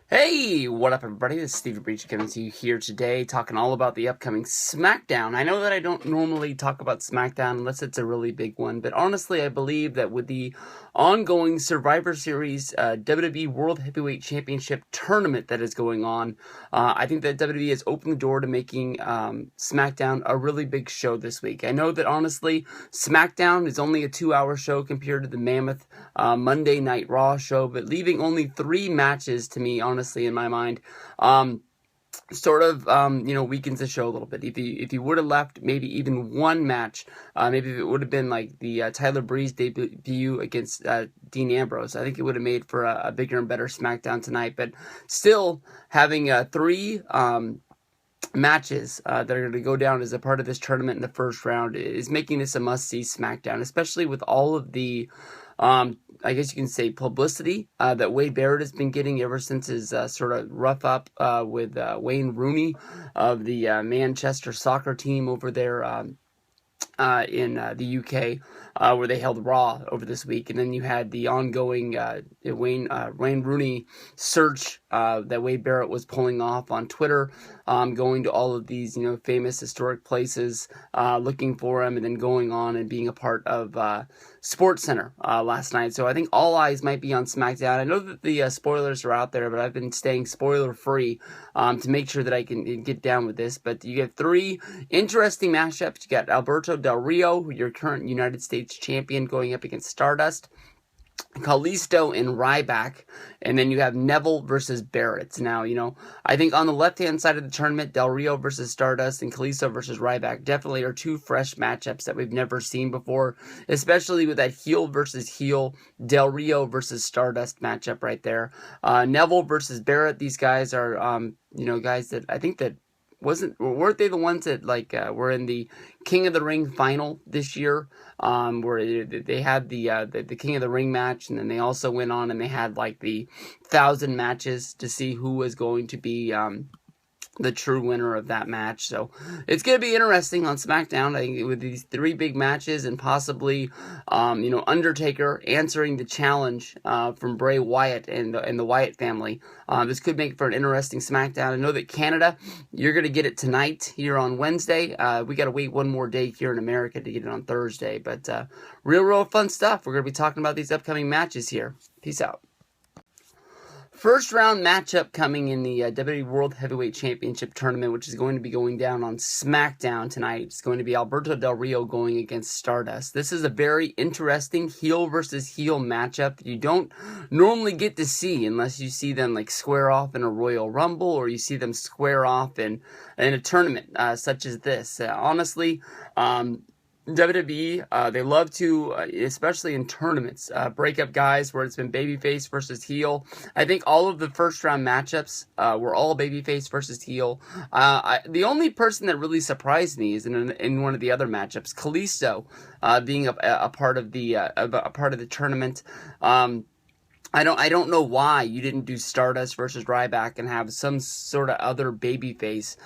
Hey, what up everybody? This is Stevie Breach coming to you here today talking all about the upcoming SmackDown. I know that I don't normally talk about SmackDown unless it's a really big one, but honestly I believe that with the ongoing Survivor Series WWE World Heavyweight Championship tournament that is going on, I think that WWE has opened the door to making SmackDown a really big show this week. I know that honestly SmackDown is only a 2-hour show compared to the mammoth Monday Night Raw show, but leaving only 3 matches to me, honestly, in my mind, weakens the show a little bit. If you would have left maybe even one match, maybe if it would have been like the Tyler Breeze debut against Dean Ambrose, I think it would have made for a bigger and better SmackDown tonight. But still, having 3 matches that are going to go down as a part of this tournament in the first round is making this a must-see SmackDown, especially with all of the I guess you can say publicity that Wade Barrett has been getting ever since his sort of rough up with Wayne Rooney of the Manchester soccer team over there in the UK, where they held Raw over this week. And then you had the ongoing Wayne Rooney search that Wade Barrett was pulling off on Twitter, going to all of these famous historic places, looking for him, and then going on and being a part of Sports Center last night. So I think all eyes might be on SmackDown. I know that the spoilers are out there, but I've been staying spoiler free to make sure that I can get down with this. But you get 3 interesting matchups. You got Alberto Del Rio, your current United States champion, going up against Stardust, Kalisto and Ryback, and then you have Neville versus Barrett. Now, I think on the left-hand side of the tournament, Del Rio versus Stardust and Kalisto versus Ryback definitely are 2 fresh matchups that we've never seen before, especially with that heel versus heel Del Rio versus Stardust matchup right there. Neville versus Barrett, these guys are, guys that I think that weren't they the ones that were in the King of the Ring final this year, where they had the King of the Ring match, and then they also went on and they had like the 1,000 matches to see who was going to be the true winner of that match. So it's going to be interesting on SmackDown, I think, with these 3 big matches and possibly, Undertaker answering the challenge from Bray Wyatt and the Wyatt family. This could make for an interesting SmackDown. I know that Canada, you're going to get it tonight here on Wednesday. We got to wait one more day here in America to get it on Thursday. But real fun stuff. We're going to be talking about these upcoming matches here. Peace out. First round matchup coming in the WWE World Heavyweight Championship tournament, which is going to be going down on SmackDown tonight. It's going to be Alberto Del Rio going against Stardust. This is a very interesting heel versus heel matchup that you don't normally get to see unless you see them square off in a Royal Rumble, or you see them square off in a tournament such as this. Honestly, WWE, they love to, especially in tournaments, break up guys where it's been babyface versus heel. I think all of the first round matchups were all babyface versus heel. The only person that really surprised me is in one of the other matchups, Kalisto, being a part of the tournament. I don't know why you didn't do Stardust versus Ryback and have some sort of other babyface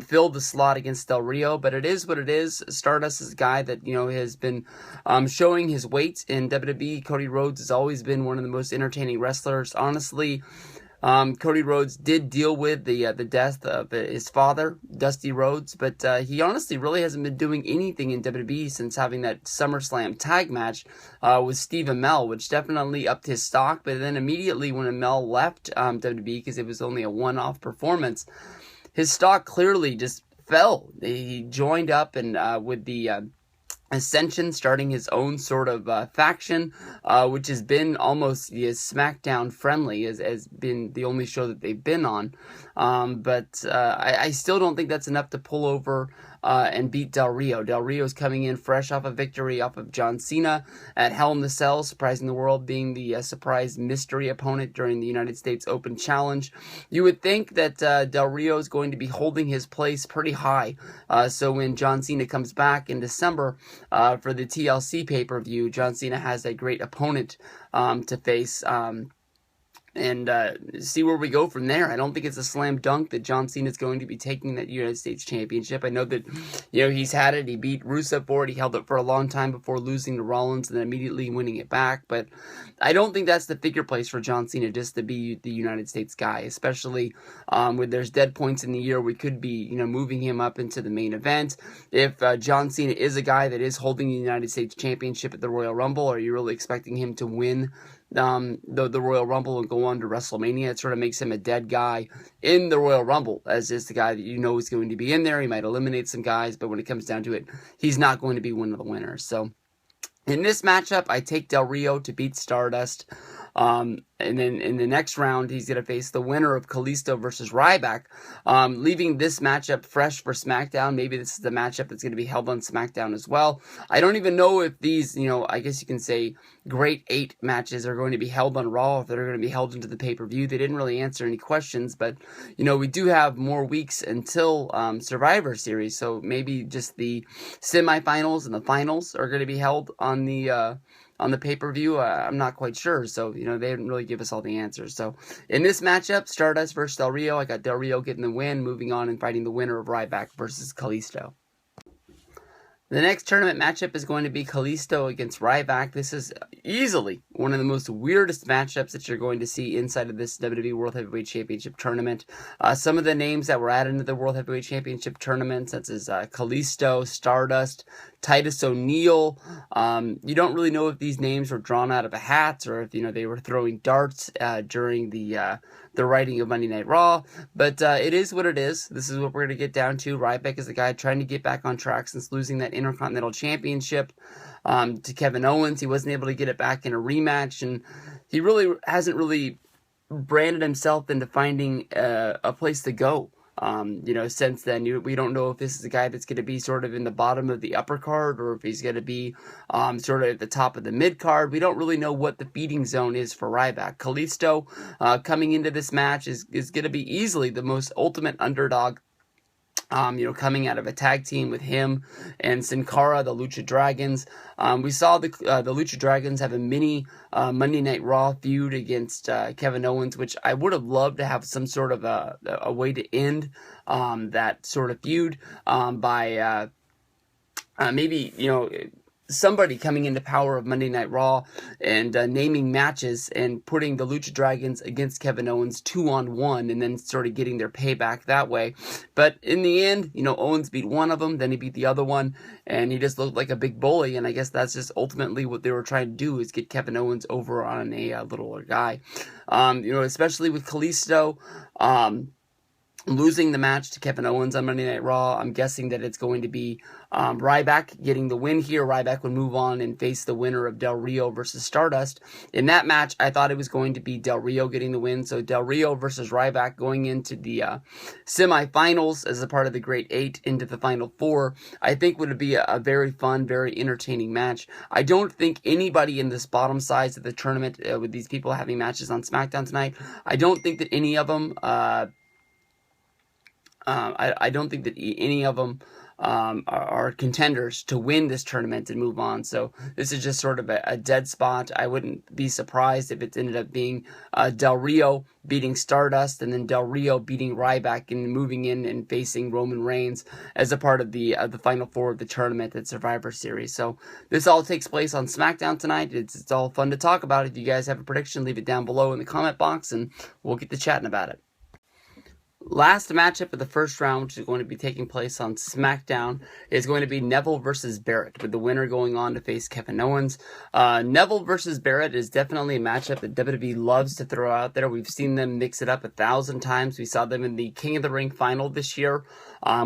fill the slot against Del Rio, but it is what it is. Stardust is a guy that has been showing his weight in WWE. Cody Rhodes has always been one of the most entertaining wrestlers. Honestly, Cody Rhodes did deal with the death of his father, Dusty Rhodes, but he honestly really hasn't been doing anything in WWE since having that SummerSlam tag match with Steve Amell, which definitely upped his stock. But then immediately when Amell left WWE, because it was only a one-off performance, his stock clearly just fell. He joined up and with the Ascension, starting his own sort of faction, which has been almost SmackDown friendly, has been the only show that they've been on. But I still don't think that's enough to pull over and beat Del Rio. Del Rio's coming in fresh off a victory off of John Cena at Hell in the Cell, surprising the world, being the surprise mystery opponent during the United States Open Challenge. You would think that Del Rio is going to be holding his place pretty high. So when John Cena comes back in December for the TLC pay-per-view, John Cena has a great opponent to face and see where we go from there. I don't think it's a slam dunk that John Cena is going to be taking that United States Championship. I know that, he's had it. He beat Rusev for it. He held it for a long time before losing to Rollins and then immediately winning it back. But I don't think that's the figure place for John Cena just to be the United States guy, especially when there's dead points in the year. We could be, moving him up into the main event. If John Cena is a guy that is holding the United States Championship at the Royal Rumble, are you really expecting him to win the Royal Rumble and go on to WrestleMania? It sort of makes him a dead guy in the Royal Rumble, as is the guy that is going to be in there. He might eliminate some guys, but when it comes down to it, he's not going to be one of the winners. So in this matchup, I take Del Rio to beat Stardust. And then in the next round, he's going to face the winner of Kalisto versus Ryback, leaving this matchup fresh for SmackDown. Maybe this is the matchup that's going to be held on SmackDown as well. I don't even know if these, I guess you can say Great 8 matches are going to be held on Raw, if they're going to be held into the pay-per-view. They didn't really answer any questions, but, we do have more weeks until Survivor Series, so maybe just the semifinals and the finals are going to be held on the pay-per-view. I'm not quite sure, so, they didn't really give us all the answers. So, in this matchup, Stardust versus Del Rio, I got Del Rio getting the win, moving on and fighting the winner of Ryback versus Kalisto. The next tournament matchup is going to be Kalisto against Ryback. This is easily one of the most weirdest matchups that you're going to see inside of this WWE World Heavyweight Championship tournament. Some of the names that were added into the World Heavyweight Championship tournament, such as Kalisto, Stardust, Titus O'Neil. You don't really know if these names were drawn out of a hat or if they were throwing darts during the writing of Monday Night Raw, but it is what it is. This is what we're going to get down to. Ryback is the guy trying to get back on track since losing that Intercontinental Championship to Kevin Owens. He wasn't able to get it back in a rematch, and he really hasn't really branded himself into finding a place to go. Since then, we don't know if this is a guy that's going to be sort of in the bottom of the upper card or if he's going to be sort of at the top of the mid card. We don't really know what the feeding zone is for Ryback. Kalisto, coming into this match, is going to be easily the most ultimate underdog. Coming out of a tag team with him and Sin Cara, the Lucha Dragons. We saw the Lucha Dragons have a mini Monday Night Raw feud against Kevin Owens, which I would have loved to have some sort of a way to end that sort of feud by maybe, somebody coming into power of Monday Night Raw and naming matches and putting the Lucha Dragons against Kevin Owens 2-on-1 and then sort of getting their payback that way. But in the end, Owens beat one of them, then he beat the other one, and he just looked like a big bully, and I guess that's just ultimately what they were trying to do, is get Kevin Owens over on a littler guy. Especially with Kalisto, losing the match to Kevin Owens on Monday Night Raw. I'm guessing that it's going to be Ryback getting the win here. Ryback would move on and face the winner of Del Rio versus Stardust. In that match, I thought it was going to be Del Rio getting the win. So Del Rio versus Ryback going into the semifinals as a part of the Great 8 into the Final 4, I think would be a very fun, very entertaining match. I don't think anybody in this bottom sides of the tournament, with these people having matches on SmackDown tonight, I don't think that any of them I don't think that any of them are contenders to win this tournament and move on. So this is just sort of a dead spot. I wouldn't be surprised if it ended up being Del Rio beating Stardust and then Del Rio beating Ryback and moving in and facing Roman Reigns as a part of the Final 4 of the tournament at Survivor Series. So this all takes place on SmackDown tonight. It's all fun to talk about. If you guys have a prediction, leave it down below in the comment box and we'll get to chatting about it. Last matchup of the first round, which is going to be taking place on SmackDown, is going to be Neville versus Barrett, with the winner going on to face Kevin Owens. Neville versus Barrett is definitely a matchup that WWE loves to throw out there. We've seen them mix it up 1,000 times. We saw them in the King of the Ring final this year,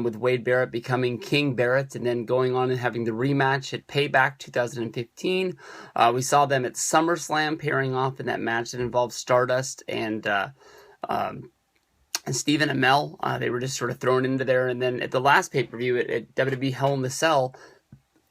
with Wade Barrett becoming King Barrett and then going on and having the rematch at Payback 2015. We saw them at SummerSlam pairing off in that match that involved Stardust and Stephen Amell. They were just sort of thrown into there. And then at the last pay-per-view at WWE Hell in the Cell,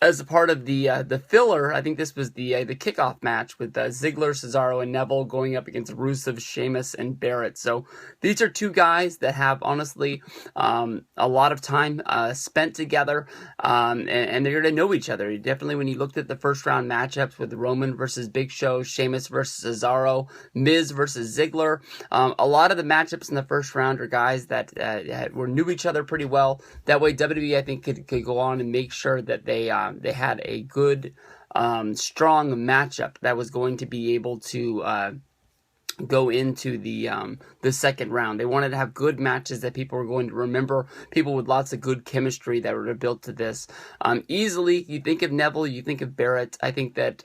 as a part of the filler, I think this was the kickoff match with Ziggler, Cesaro, and Neville going up against Rusev, Sheamus, and Barrett. So these are two guys that have honestly a lot of time spent together, and they're going to know each other. Definitely, when you looked at the first round matchups with Roman versus Big Show, Sheamus versus Cesaro, Miz versus Ziggler, a lot of the matchups in the first round are guys that knew each other pretty well. That way, WWE I think could go on and make sure that they had a good, strong matchup that was going to be able to go into the second round. They wanted to have good matches that people were going to remember, people with lots of good chemistry that were built to this. Easily, you think of Neville, you think of Barrett. I think that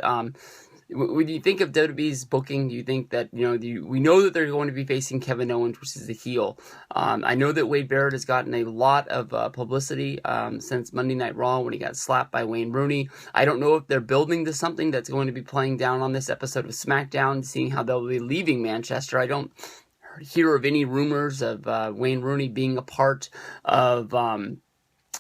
when you think of WWE's booking, you think that, we know that they're going to be facing Kevin Owens, which is the heel. I know that Wade Barrett has gotten a lot of publicity since Monday Night Raw when he got slapped by Wayne Rooney. I don't know if they're building to something that's going to be playing down on this episode of SmackDown, seeing how they'll be leaving Manchester. I don't hear of any rumors of Wayne Rooney being a part of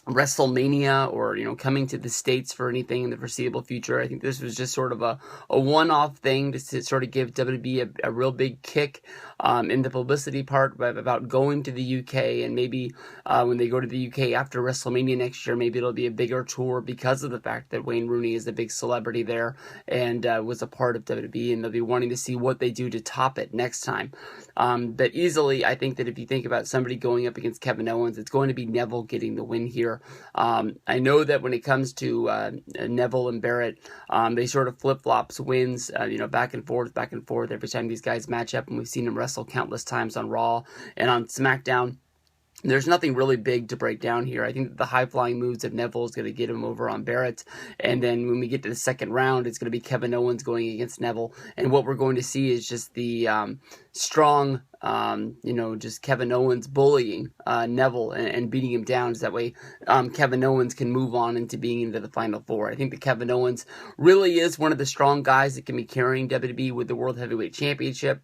WrestleMania or coming to the States for anything in the foreseeable future. I think this was just sort of a one-off thing to sort of give WWE a real big kick in the publicity part about going to the UK, and maybe when they go to the UK after WrestleMania next year, maybe it'll be a bigger tour because of the fact that Wayne Rooney is a big celebrity there and was a part of WWE, and they'll be wanting to see what they do to top it next time. But easily, I think that if you think about somebody going up against Kevin Owens, it's going to be Neville getting the win here. I know that when it comes to Neville and Barrett, they sort of flip-flops wins, back and forth every time these guys match up, and we've seen them wrestle countless times on Raw and on SmackDown. There's nothing really big to break down here. I think that the high-flying moves of Neville is going to get him over on Barrett. And then when we get to the second round, it's going to be Kevin Owens going against Neville. And what we're going to see is just the strong, just Kevin Owens bullying Neville and beating him down. So that way Kevin Owens can move on into being into the Final Four. I think that Kevin Owens really is one of the strong guys that can be carrying WWE with the World Heavyweight Championship.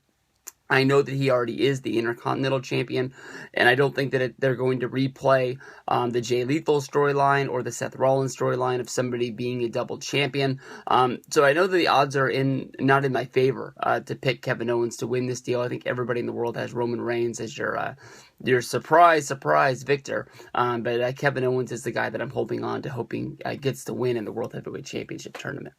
I know that he already is the Intercontinental Champion, and I don't think that they're going to replay the Jay Lethal storyline or the Seth Rollins storyline of somebody being a double champion. So I know that the odds are not in my favor to pick Kevin Owens to win this deal. I think everybody in the world has Roman Reigns as your surprise victor. But Kevin Owens is the guy that I'm holding on to, hoping gets the win in the World Heavyweight Championship tournament.